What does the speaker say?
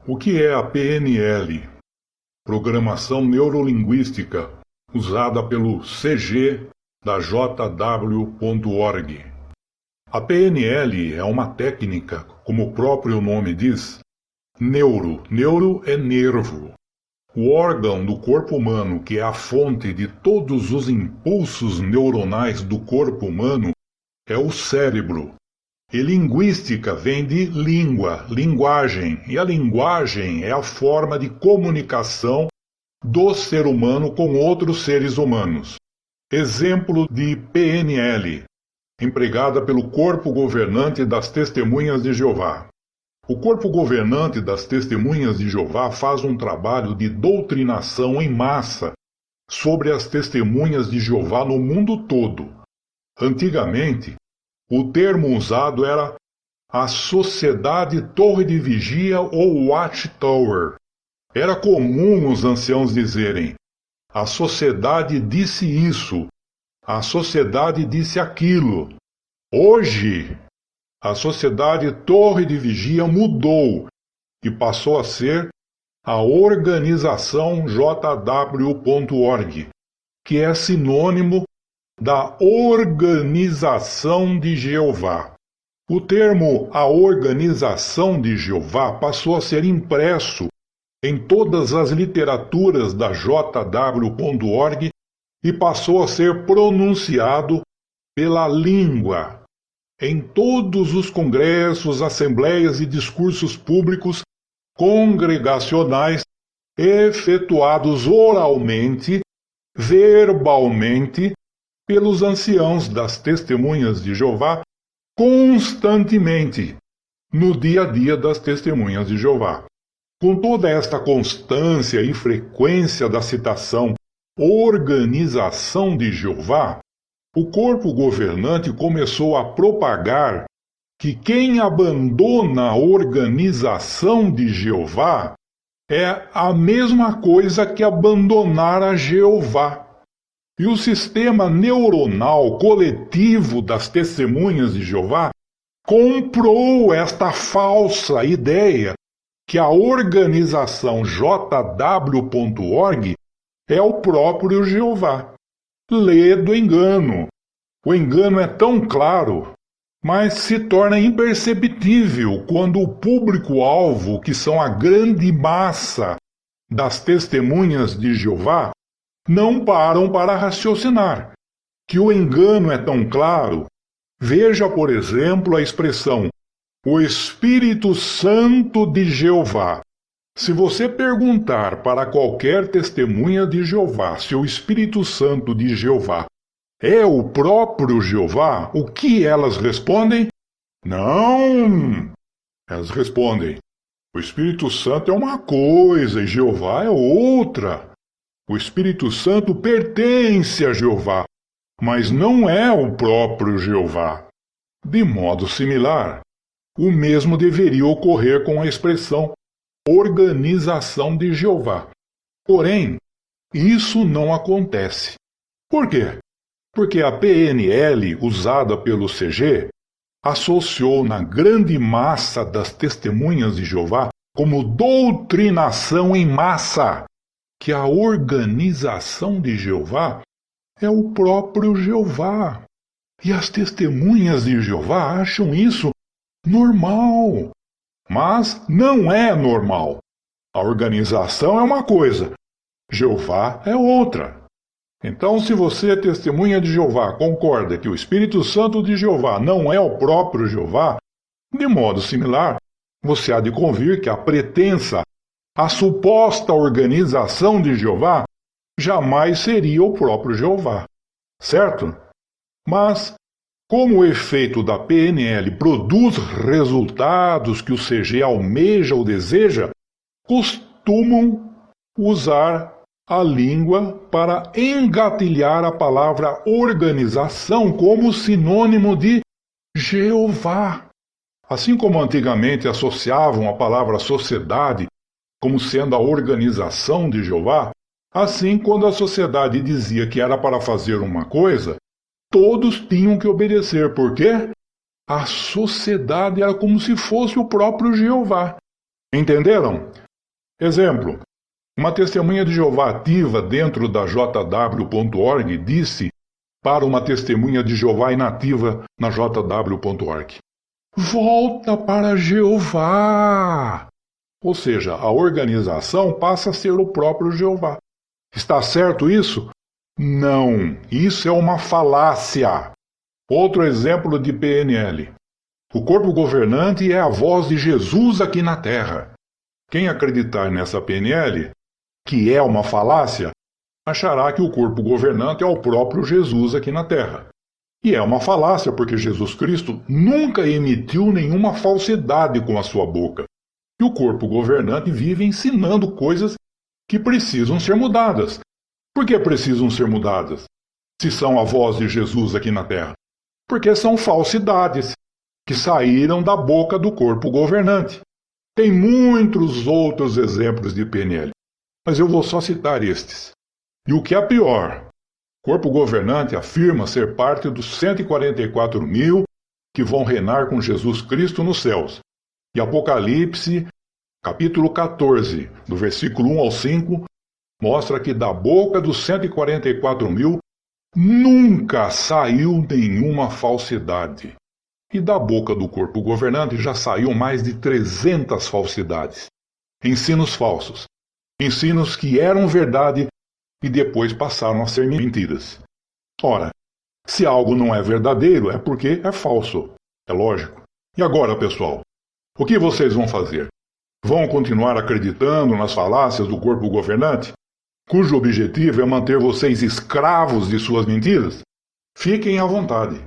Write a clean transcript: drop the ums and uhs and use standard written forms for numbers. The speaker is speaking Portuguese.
O que é a PNL? Programação Neurolinguística, usada pelo CG da JW.org. A PNL é uma técnica, como o próprio nome diz, neuro é nervo. O órgão do corpo humano que é a fonte de todos os impulsos neuronais do corpo humano é o cérebro. E linguística vem de língua, linguagem, e a linguagem é a forma de comunicação do ser humano com outros seres humanos. Exemplo de PNL, empregada pelo Corpo Governante das Testemunhas de Jeová. O Corpo Governante das Testemunhas de Jeová faz um trabalho de doutrinação em massa sobre as testemunhas de Jeová no mundo todo. Antigamente, o termo usado era a Sociedade Torre de Vigia ou Watchtower. Era comum os anciãos dizerem: a sociedade disse isso, a sociedade disse aquilo. Hoje, a Sociedade Torre de Vigia mudou e passou a ser a Organização JW.org, que é sinônimo da Organização de Jeová. O termo a Organização de Jeová passou a ser impresso em todas as literaturas da JW.org e passou a ser pronunciado pela língua em todos os congressos, assembleias e discursos públicos congregacionais efetuados oralmente, verbalmente, pelos anciãos das Testemunhas de Jeová constantemente, no dia a dia das Testemunhas de Jeová. Com toda esta constância e frequência da citação Organização de Jeová, o corpo governante começou a propagar que quem abandona a Organização de Jeová é a mesma coisa que abandonar a Jeová. E o sistema neuronal coletivo das Testemunhas de Jeová comprou esta falsa ideia que a organização JW.org é o próprio Jeová. Lê do engano. O engano é tão claro, mas se torna imperceptível quando o público-alvo, que são a grande massa das Testemunhas de Jeová, não param para raciocinar. Que o engano é tão claro, veja, por exemplo, a expressão o Espírito Santo de Jeová. Se você perguntar para qualquer testemunha de Jeová se o Espírito Santo de Jeová é o próprio Jeová, o que elas respondem? Não! Elas respondem: o Espírito Santo é uma coisa e Jeová é outra. O Espírito Santo pertence a Jeová, mas não é o próprio Jeová. De modo similar, o mesmo deveria ocorrer com a expressão Organização de Jeová. Porém, isso não acontece. Por quê? Porque a PNL, usada pelo CG, associou na grande massa das Testemunhas de Jeová como doutrinação em massa que a Organização de Jeová é o próprio Jeová. E as Testemunhas de Jeová acham isso normal. Mas não é normal. A organização é uma coisa, Jeová é outra. Então, se você é testemunha de Jeová, concorda que o Espírito Santo de Jeová não é o próprio Jeová, de modo similar, você há de convir que a pretensa, a suposta organização de Jeová jamais seria o próprio Jeová, certo? Mas, como o efeito da PNL produz resultados que o CG almeja ou deseja, costumam usar a língua para engatilhar a palavra organização como sinônimo de Jeová. Assim como antigamente associavam a palavra sociedade como sendo a organização de Jeová, assim quando a sociedade dizia que era para fazer uma coisa, todos tinham que obedecer. Por quê? A sociedade era como se fosse o próprio Jeová. Entenderam? Exemplo. Uma testemunha de Jeová ativa dentro da jw.org disse para uma testemunha de Jeová inativa na jw.org: volta para Jeová! Ou seja, a organização passa a ser o próprio Jeová. Está certo isso? Não, isso é uma falácia. Outro exemplo de PNL. O corpo governante é a voz de Jesus aqui na Terra. Quem acreditar nessa PNL, que é uma falácia, achará que o corpo governante é o próprio Jesus aqui na Terra. E é uma falácia porque Jesus Cristo nunca emitiu nenhuma falsidade com a sua boca. E o corpo governante vive ensinando coisas que precisam ser mudadas. Por que precisam ser mudadas? Se são a voz de Jesus aqui na Terra. Porque são falsidades que saíram da boca do corpo governante. Tem muitos outros exemplos de PNL, mas eu vou só citar estes. E o que é pior, o corpo governante afirma ser parte dos 144 mil que vão reinar com Jesus Cristo nos céus. E Apocalipse, capítulo 14, do versículo 1 ao 5, mostra que da boca dos 144 mil nunca saiu nenhuma falsidade. E da boca do corpo governante já saiu mais de 300 falsidades. Ensinos falsos. Ensinos que eram verdade e depois passaram a ser mentiras. Ora, se algo não é verdadeiro é porque é falso. É lógico. E agora, pessoal? O que vocês vão fazer? Vão continuar acreditando nas falácias do corpo governante, cujo objetivo é manter vocês escravos de suas mentiras? Fiquem à vontade.